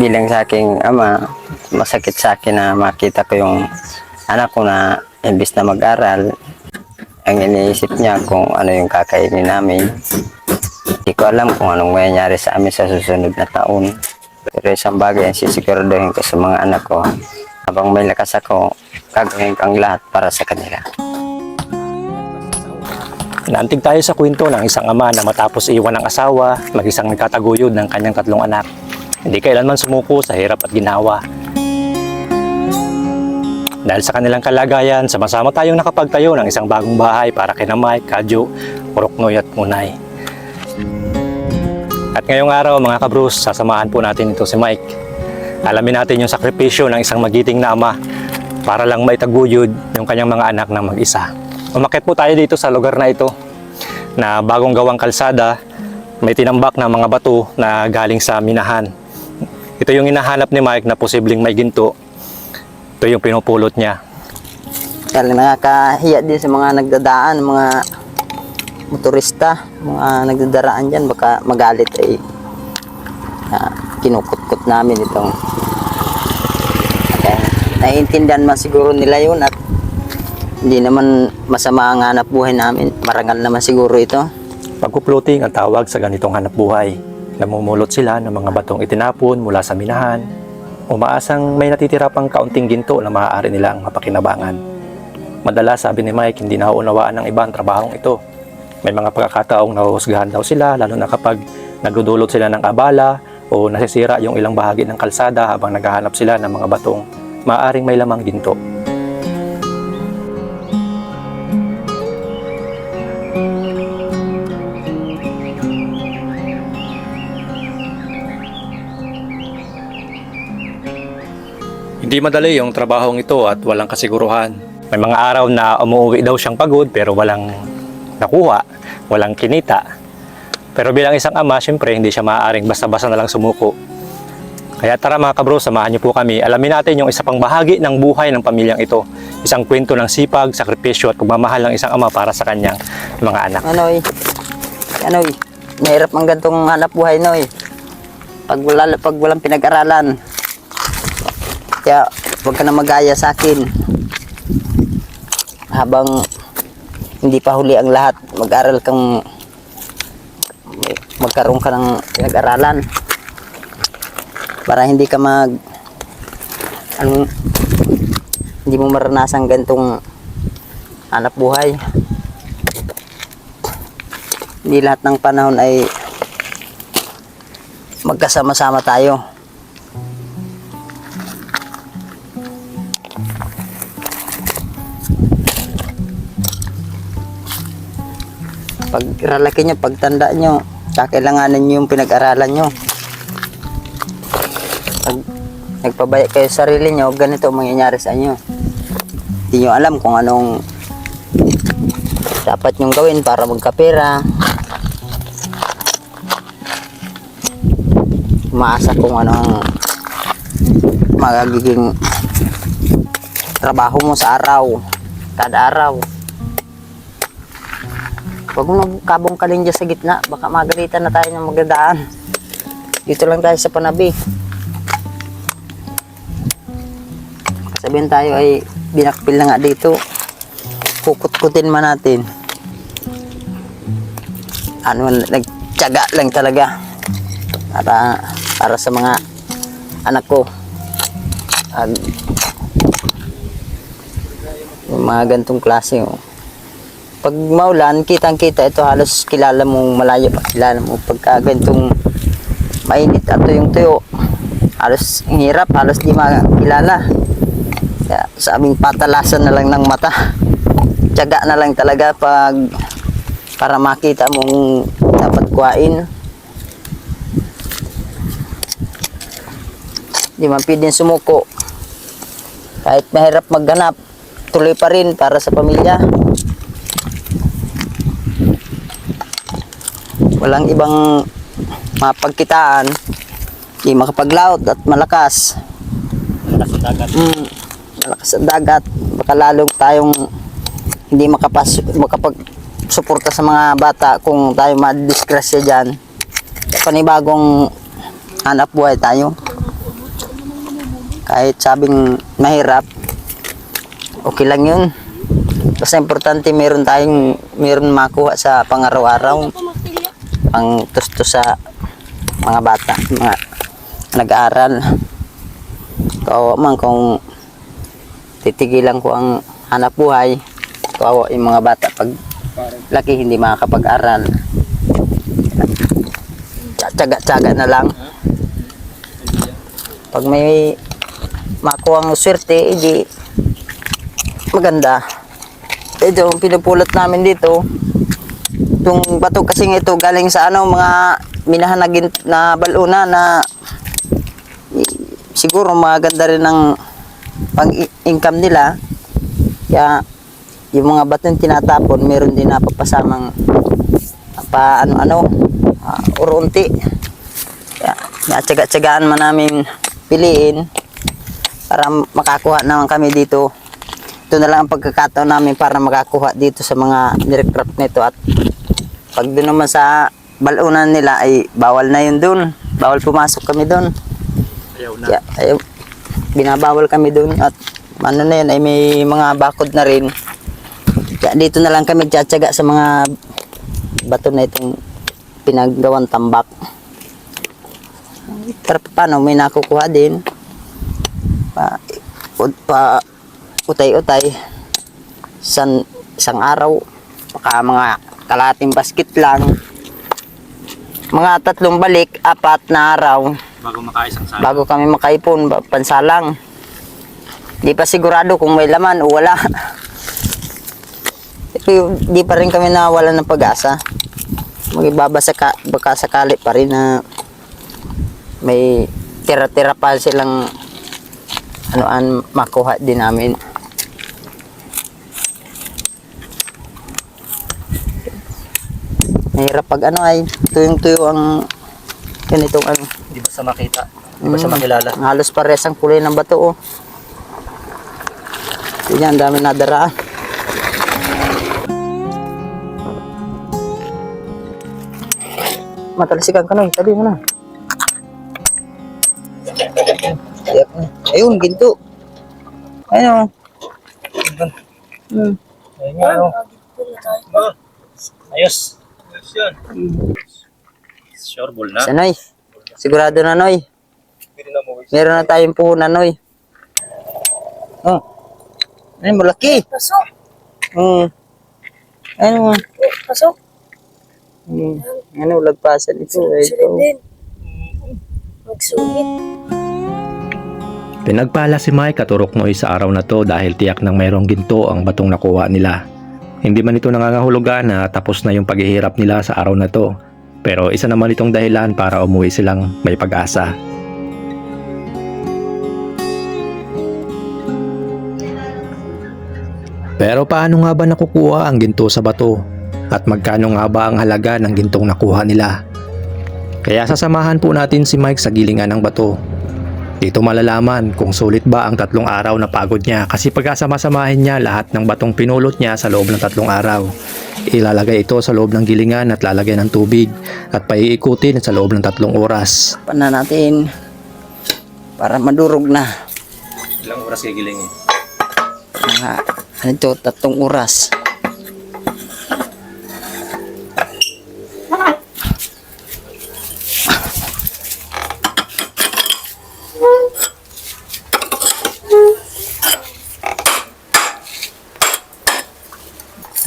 bilang sa aking ama, masakit sa akin na makita ko yung anak ko na imbis na mag-aral, ang iniisip niya kung ano yung kakainin namin. Hindi ko alam kung anong mangyayari sa amin sa susunod na taon. Pero isang bagay ang sisiguraduhin ko sa mga anak ko, habang may lakas ako, gagawin ko ang lahat para sa kanila. Naantig tayo sa kwento ng isang ama na matapos iwan ng asawa, mag-isang nagkataguyod ng kanyang 3 anak. Hindi kailanman sumuko sa hirap at ginawa. Dahil sa kanilang kalagayan, sama-sama tayong nakapagtayo ng isang bagong bahay para kina Mike, Kadyo, Muroknoy at Munay. At ngayong araw mga kabros, sasamahan po natin ito si Mike. Alamin natin yung sakripisyo ng isang magiting na ama para lang maitaguyod yung kanyang mga anak na mag-isa. Umakyat po tayo dito sa lugar na ito na bagong gawang kalsada, may tinambak na mga bato na galing sa minahan. Ito yung hinahanap ni Mike na posibleng may ginto. Ito yung pinupulot niya. Kaya nakakahiya din sa mga nagdadaan, mga motorista, mga nagdadaraan dyan, baka magalit ay kinukut-kut namin itong. Kaya naiintindihan man siguro nila yun at hindi naman masama ang hanap buhay namin. Marangal naman siguro ito. Pagkuploting ang tawag sa ganitong hanap buhay. Namumulot sila ng mga batong itinapon mula sa minahan. Umaasang may natitira pang kaunting ginto na maaari nilang mapakinabangan. Madalas, sabi ni Mike, hindi nauunawaan ng iba ang trabahong ito. May mga pagkakataong nahuhusgahan daw sila, lalo na kapag nagdudulot sila ng abala o nasisira yung ilang bahagi ng kalsada habang naghahanap sila ng mga batong maaaring may lamang ginto. Hindi madali yung trabahong ito at walang kasiguruhan. May mga araw na umuwi daw siyang pagod pero walang nakuha, walang kinita. Pero bilang isang ama, syempre hindi siya maaaring basta-basta na lang sumuko. Kaya tara mga kabro, samahan niyo po kami. Alamin natin yung isa pang bahagi ng buhay ng pamilyang ito. Isang kwento ng sipag, sakripisyo at pagmamahal ng isang ama para sa kanyang mga anak. Anoy, mahirap ang gantong hanap buhay, Noy. Pag walang pinag-aralan. Kaya huwag ka na magaya sa akin. Habang hindi pa huli ang lahat, mag-aral kang magkaroon ka ng pinag-aralan para hindi ka hindi mo maranasan gantong hanap buhay. Hindi lahat ng panahon ay magkasama-sama tayo. Pag lalaki nyo, pagtanda nyo, kakailanganin nyo yung pinag-aralan nyo. Pag nagpabaya kayo sa sarili nyo, ganito ang mangyayari sa inyo. Hindi nyo alam kung anong dapat nyong gawin para magkapera. Umaasa kung anong magiging trabaho mo sa araw, kada araw. Huwag mo nagkabong kalin dyan sa gitna. Baka magalitan na tayo ng magdadaan. Dito lang tayo sa panabi. Sabihin tayo ay binakpil na nga dito. Kukut-kutin man natin. Nagtyaga lang talaga. Para sa mga anak ko. Yung mga gantong klase. Pag maulan, kitang-kita ito, halos kilala mo, malayo pa kilala mo. Pagka gantong mainit at yung tuyo, halos hirap, halos di makilala. Kaya sa aming patalasan na lang ng mata. Tiyaga na lang talaga para makita mong dapat kuhain. Di man pwedeng sumuko. Kahit mahirap maghanap, tuloy pa rin para sa pamilya. Walang ibang mapagkitaan, di makapaglaot at malakas. Malakas sa dagat. Malakas sa dagat. Baka lalong tayong hindi makapag-suporta sa mga bata kung tayo madisgrasya dyan. Panibagong hanap buhay tayo. Kahit sabing mahirap, okay lang yun. Basta importante meron makuha sa pang-araw-araw, pang tusto sa mga bata, mga nag-aaral. Kawawa man kung titigilan ko ang hanap buhay, kawawa yung mga bata pag laki hindi makakapag-aral. Tsaga-tsaga na lang. Pag may makuha ang swerte, edi maganda. Ito, pinupulot namin dito. Itong bato kasing ito galing sa mga minahan na baluna na siguro maganda rin ang pang-income nila. Kaya yung mga bato yung tinatapon, meron din napapasamang urunti. Kaya tsaga-tsagaan man namin piliin para makakuha naman kami dito. Ito na lang ang pagkakataon namin para makakuha dito sa mga nirecraft nito. At pag doon naman sa balunan nila ay bawal na yun doon. Bawal pumasok kami doon. Kaya, binabawal kami doon. At ano na yun ay may mga bakod na rin. Kaya dito na lang kami tsatsaga sa mga bato na itong pinaggawang tambak. Pero paano may nakukuha din pa utay-utay isang araw, baka mga kalating basket lang, mga 3 balik, 4 na araw bago kami makaipon pansalang. Di pa sigurado kung may laman o wala. Di pa rin kami nawala ng pag-asa. Magibabasa baka sakali pa rin na may tira-tira pa silang makuha din namin. Mahirap pag ay tuyong-tuyo ang ganitong Hindi ba sa makita? Hindi ba siya makilala? halos pares ang kulay ng bato. Yan, dami nadaraan. Matalsikan ka nun, sabi mo na. Ayun, ginto. Ayun. Ayos. Sure ball na. Sa Noy. Sigurado na, Noy. Meron na tayong puhunan, Noy. Oh. Ayun, malaki. Pasok. Ayun. Pasok. Lagpasan ito. Sulit din. Magsulit. Pinagpala si Mike at Urok Noy sa araw na to dahil tiyak nang mayroong ginto ang batong nakuha nila. Hindi man ito nangangahulugan na tapos na yung paghihirap nila sa araw na to. Pero isa naman itong dahilan para umuwi silang may pag-asa. Pero paano nga ba nakukuha ang ginto sa bato? At magkano nga ba ang halaga ng gintong nakuha nila? Kaya sasamahan po natin si Mike sa gilingan ng bato. Dito malalaman kung sulit ba ang 3 araw na pagod niya kasi pagkasama-samahin niya lahat ng batong pinulot niya sa loob ng 3 araw. Ilalagay ito sa loob ng gilingan at lalagyan ng tubig at paiikutin sa loob ng 3 oras. Pana natin para madurog na. Ilang oras gigilingin? Mga 3 oras.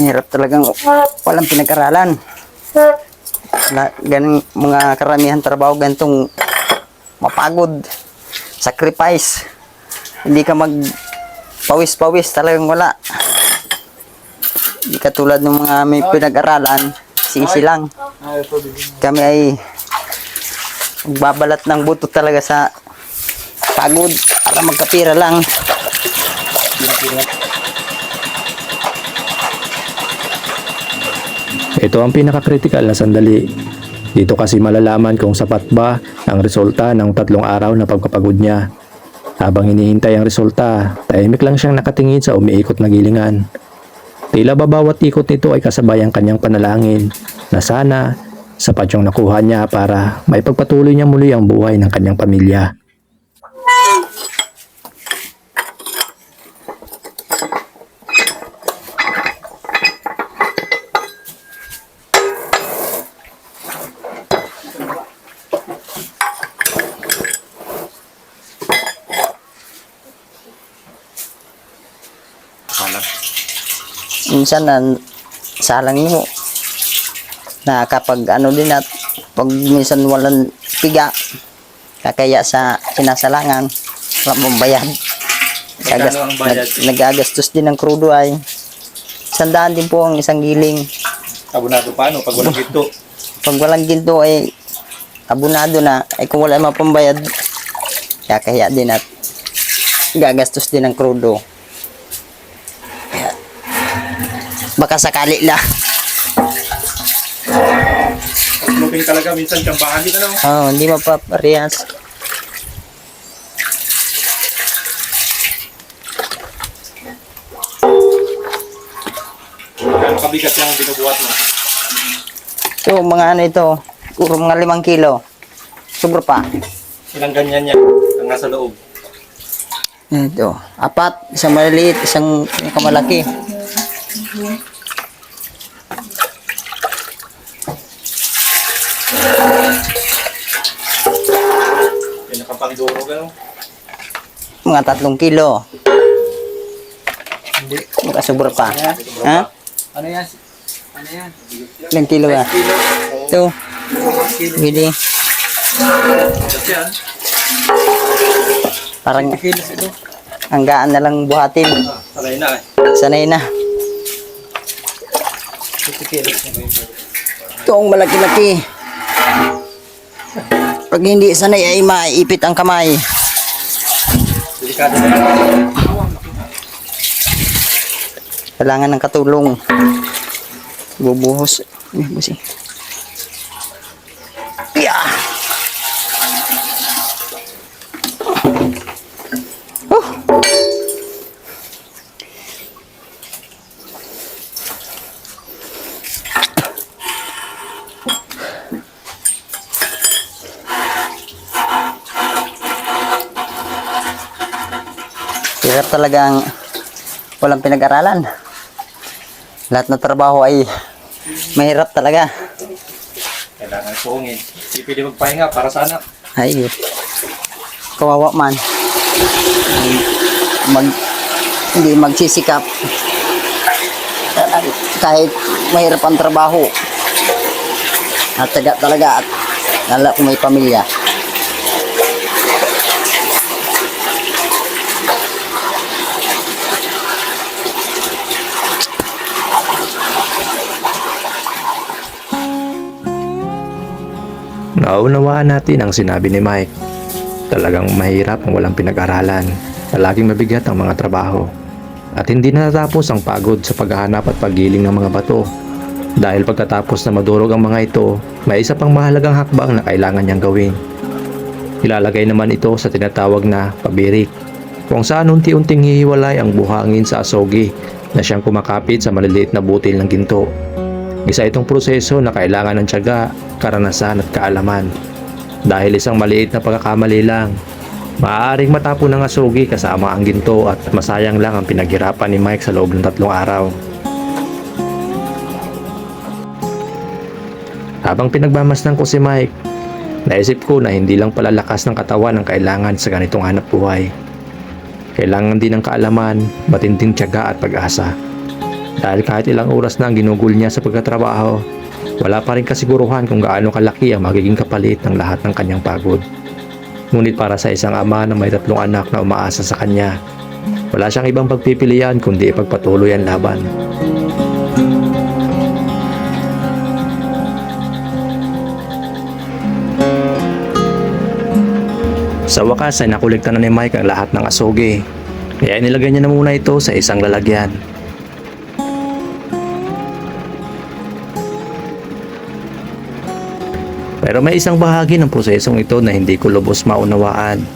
Hirap talagang walang pinag-aralan. Ganun mga karamihan trabaho ganitong mapagod, sacrifice. Hindi ka pawis-pawis, talagang wala. Hindi katulad ng mga may pinag-aralan, easy lang. Kami ay magbabalat ng buto talaga sa pagod para magkapira lang. Ito ang pinaka-critical na sandali. Dito kasi malalaman kung sapat ba ang resulta ng 3 araw na pagkapagod niya. Habang hinihintay ang resulta, tahimik lang siyang nakatingin sa umiikot na gilingan. Tila ba bawat ikot nito ay kasabay ang kanyang panalangin na sana sapat yung nakuha niya para maipagpatuloy niya muli ang buhay ng kanyang pamilya. minsan na salang mo na kapag ano din at pag minsan walang piga kakaya sa sinasalangan wala mong bayad. Magkano ang bayad? Nagagastos din ng krudo ay 100 din po ang isang giling. Abonado paano pag walang ginto? Pag walang ginto ay abonado na ay kung wala mapambayad kaya din at gagastos din ng krudo. Kaya, baka sakali lang. Luping talaga minsan tsambahan din ano? Hindi mapaparehas. Ano kabigat yung binubuhat mo? So mga ano ito, puro mga 5 kilo. Sobra pa. Ilang ganyan yan ang nasa loob? Ito, 4, isang maliliit, isang kamalaki. Pinakapangduro ka no? Mga 3 kilo. Hindi. Baka sobra pa. Ha? Ano yan? Ano yan? Ilang kilo ba? Kilo. Ito. Pwede. Kasi yan. Parang Kilos ito. hanggaan na lang buhatin. Sanay na eh. Sanay na. 50 kilos na ba yun? Ito ang malaki-laki. Pag hindi sanay ay maiipit ang kamay. Delikado na lang. Kailangan ng katulong. Bubuhos. Busi. Yeah. Hirap talagang walang pinag-aralan. Lahat ng trabaho ay mahirap talaga. Kailangan suungin. Hindi pwede magpahinga para sa anak. Ay, kawawa man. Hindi magsisikap. Kahit mahirap ang trabaho. At taga talaga at lalo kung may pamilya. Naunawaan natin ang sinabi ni Mike. Talagang mahirap ang walang pinag-aralan. Laging mabigat ang mga trabaho. At hindi natatapos ang pagod sa paghahanap at paggiling ng mga bato. Dahil pagkatapos na madurog ang mga ito, may isa pang mahalagang hakbang na kailangan niyang gawin. Ilalagay naman ito sa tinatawag na pabirik, kung saan unti-unting hihiwalay ang buhangin sa asogi na siyang kumakapit sa maliliit na butil ng ginto. Isa itong proseso na kailangan ng tiyaga, karanasan at kaalaman. Dahil isang maliit na pagkakamali lang, maaaring matapon ng asogi kasama ang ginto at masayang lang ang pinaghirapan ni Mike sa loob ng 3 araw. Habang pinagmamasdan ko si Mike, naisip ko na hindi lang pala lakas ng katawan ang kailangan sa ganitong hanap buhay. Kailangan din ng kaalaman, matinding tiyaga at pag-asa. Dahil kahit ilang oras na ang ginugol niya sa pagkatrabaho, wala pa rin kasiguruhan kung gaano kalaki ang magiging kapalit ng lahat ng kanyang pagod. Ngunit para sa isang ama na may 3 anak na umaasa sa kanya, wala siyang ibang pagpipilian kundi ipagpatuloy ang laban. Sa wakas ay nakolekta na ni Mike ang lahat ng asogi, kaya inilagay niya na muna ito sa isang lalagyan. Pero may isang bahagi ng prosesong ito na hindi ko lubos maunawaan.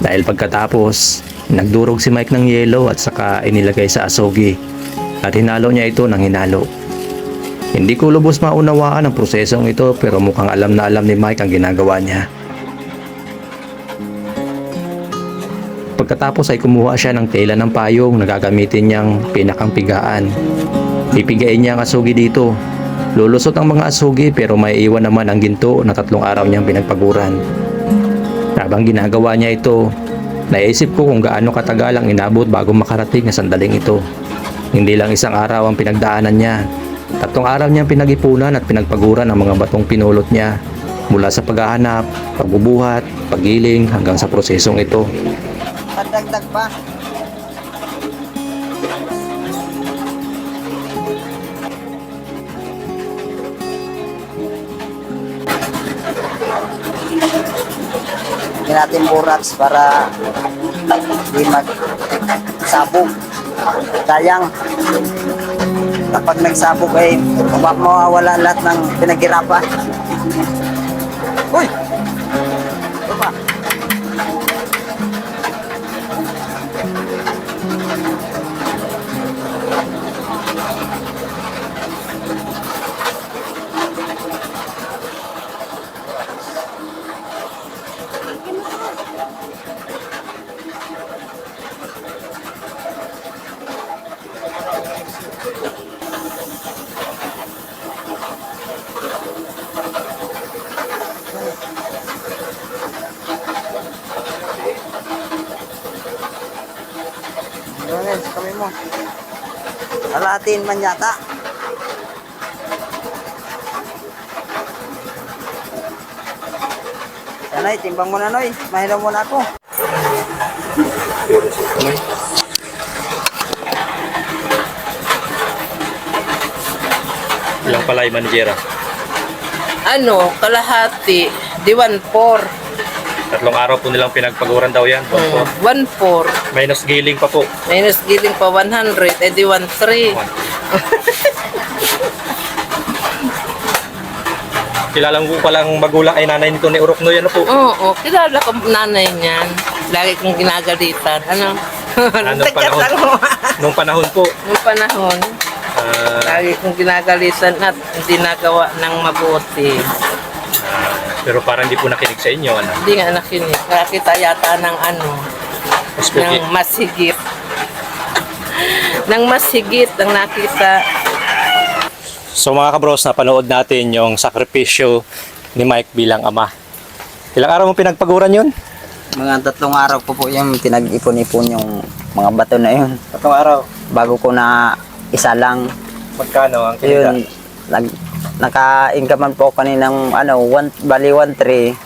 Dahil pagkatapos, nagdurog si Mike ng yelo at saka inilagay sa asogi at hinalo niya ito ng hinalo. Hindi ko lubos maunawaan ang prosesong ito pero mukhang alam na alam ni Mike ang ginagawa niya. Pagkatapos ay kumuha siya ng tela ng payong na gagamitin niyang pinakang pigaan. Pipigain niya ang asogi dito. Lulusot ang mga asogi pero may iwan naman ang ginto na 3 araw niyang pinagpaguran. Habang ginagawa niya ito, naisip ko kung gaano katagal ang inabot bago makarating na sandaling ito. Hindi lang isang araw ang pinagdaanan niya. 3 araw niyang pinag-ipunan at pinagpaguran ang mga batong pinulot niya. Mula sa paghahanap, pagbubuhat, paggiling hanggang sa prosesong ito. Padagdag pa. Hindi natin buraks para hindi magsabog. Sayang. Kapag nagsabog ay mawawala lahat ng pinaghirapan. Uy! Ito pa. Ano sa kamay mo? Alatin man yata. Sanoy, timbang mo na, Noy. Mahilaw mo na ako. Ilang palay manjera? Ano, kalahati, di 1/4. 3 araw po nilang pinagpaguran daw yan. 1/4. Minus giling pa po. Minus giling pa 100, di 1/3. Kilala mo palang magulang ay nanay nito ni Uroknoy, ano po? Oo, kilala ko nanay niyan. Lagi kong ginagalitan. Ano? Anong panahon? Tagkat ako. Nung panahon po. Nung panahon, lagi kong ginagalitan at hindi nagawa ng mabuti. Pero parang hindi po nakinig sa inyo, ano? Hindi nga nakinig. Nakita yata ng ano, ng mas higit. Ng mas higit ang nakita. So mga kabros, napanood natin yung sakripisyo ni Mike bilang ama. Ilang araw mo pinagpaguran yun? Mga 3 araw po yung pinag-ipon-ipon yung mga bato na yun. 3 araw. Bago ko na isa lang. Magkano ang kinita? Yun, naka-income po kaninang bali 1.3.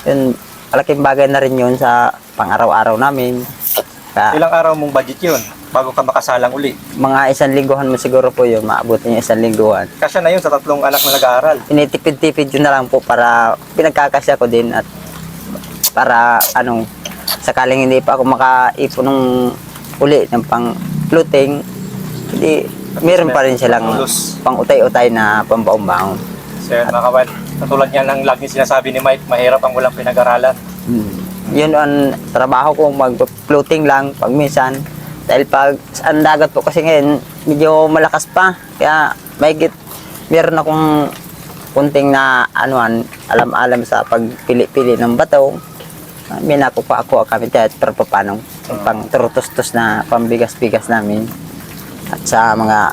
Yun, malaking bagay na rin yun sa pang-araw-araw namin. Ilang araw mong budget yun bago ka makasalang uli? Mga 1 lingguhan mo siguro po yun, maabot niya 1 lingguhan. Kasya na yun sa 3 anak na nag-aaral. Tinitipid-tipid yun na lang po para pinagkakasya ko din at para sakaling hindi pa ako makaipon ng uli ng pang-looting, hindi, meron pa rin silang pang-utay-utay na pambaon-baon. So yun mga kawan, katulad niya ng lagi sinasabi ni Mike, mahirap ang walang pinag-aralan. Yun ang trabaho ko, mag-floating lang pag minsan. Dahil pag ang dagat po kasi ngayon, medyo malakas pa. Kaya meron akong kunting na alam-alam sa pagpili-pili ng bato. May nakuha ako kami dyan pero paano pang turutos-tos na pambigas-bigas namin. At sa mga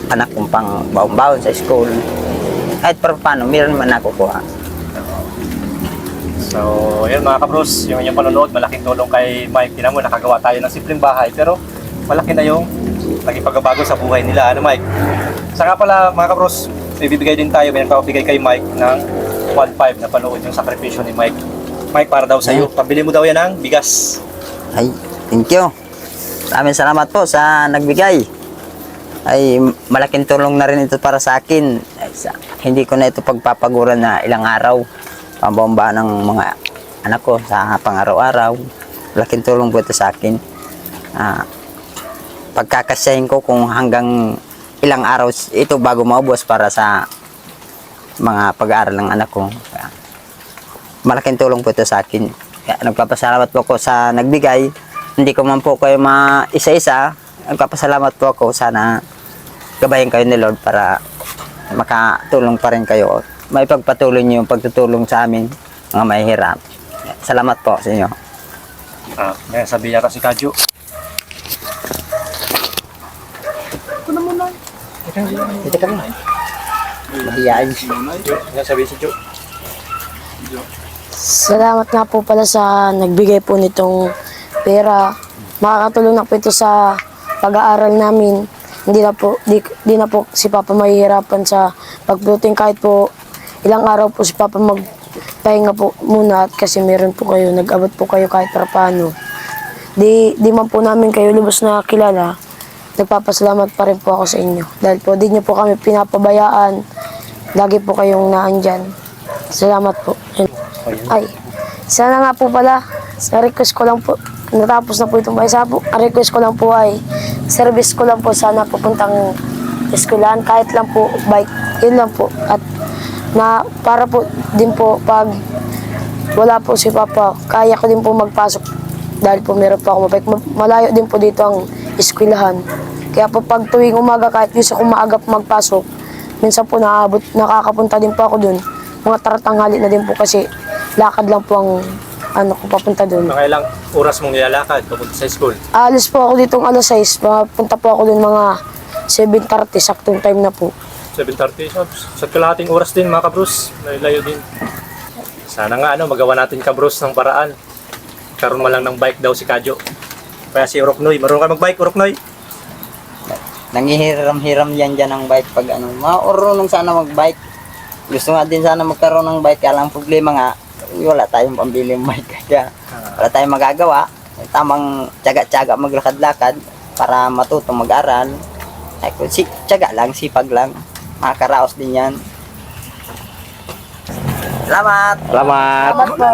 anak kong pang baon-baon sa school. Kahit paano, meron man nakukuha. So, yun mga kabros, yung inyong panonood, malaking tulong kay Mike. Tinan mo, nakagawa tayo ng simpleng bahay, pero malaki na yung naging pagbabago sa buhay nila. Ano, Mike? Saka pala, mga kabros, may bibigay din tayo, may nagpapabigay kay Mike ng 1.5 na panood yung sakripisyo ni Mike. Mike, para daw sa iyo, pabili mo daw yan ng bigas. Ay, thank you. Maraming salamat po sa nagbigay. Ay, malaking tulong na rin ito para sa akin. Hindi ko na ito pagpapaguran na ilang araw. Pambomba ng mga anak ko sa pang-araw-araw. Malaking tulong po ito sa akin. Pagkakasyahin ko kung hanggang ilang araw ito bago maubos para sa mga pag-aaral ng anak ko. Malaking tulong po ito sa akin. Kaya nagpapasalamat po ako sa nagbigay. Hindi ko man po kayo isa-isa. Nagpapasalamat po ako. Sana gabayan kayo ni Lord para makatulong pa rin kayo. May pagpatuloy niyo yung pagtutulong sa amin, mga mahihirap. Salamat po sa inyo. May sabi yata si Kadyo. Dito kami. Mahiyaan. May sabi si Jo. Salamat nga po pala sa nagbigay po nitong pera. Makakatulong na po ito sa pag-aaral namin. di na po si Papa mahihirapan sa pagluting kahit po ilang araw po si Papa magpahinga po muna at kasi meron po kayo, nag-abot po kayo kahit para paano. Di man po namin kayo lubos na kilala, nagpapasalamat pa rin po ako sa inyo. Dahil po di niyo po kami pinapabayaan, lagi po kayong naandyan. Salamat po. Ay, sana nga po pala, sa request ko lang po, natapos na po itong paisa po. Ang request ko lang po ay, service ko lang po sana pupuntang eskwelahan, kahit lang po bike, yun lang po. At na para po din po pag wala po si Papa, kaya ko din po magpasok dahil po meron po ako mabike. Malayo din po dito ang eskwelahan. Kaya po pag tuwing umaga, kahit gusto ko maaga po magpasok, minsan po nakakapunta din po ako dun. Mga taratanghali na din po kasi lakad lang po ang ko papunta dun. Mga ilang oras mong nilalakad papunta sa school? Alis po ako dito alas 6, punta po ako dun mga 7:30, saktong time na po. 7:30. Sa kalahating oras din mga kabros, layo din. Sana nga magawa natin kabros ng paraan. Karoon man lang ng bike daw si Kadyo. Kaya si Oroknoy, marunong ka mag-bike Oroknoy? Nangihiram-hiram yan dyan ng bike pag marunong sana mag-bike. Gusto nga din sana magkaroon ng bike, kaya lang problema nga, wala tayong pambili ng bike. Kaya wala tayong magagawa. Tamang tiyaga-tiyaga maglakad-lakad para matutong mag-aral. Ay, tiyaga lang, sipag lang. Makakaraos din yan. Salamat! Salamat! Salamat po.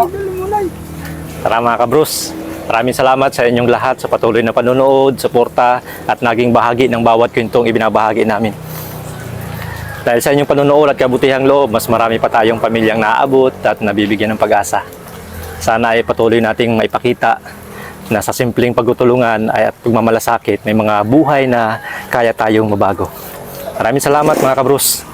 Tara mga kabros, maraming salamat sa inyong lahat sa patuloy na panonood, suporta at naging bahagi ng bawat kwentong ibinabahagi namin. Dahil sa inyong panonood at kabutihang loob, mas marami pa tayong pamilyang naaabot at nabibigyan ng pag-asa. Sana ay patuloy nating maipakita na sa simpleng pagtutulungan at pagmamalasakit may mga buhay na kaya tayong mabago. Maraming salamat mga kabros.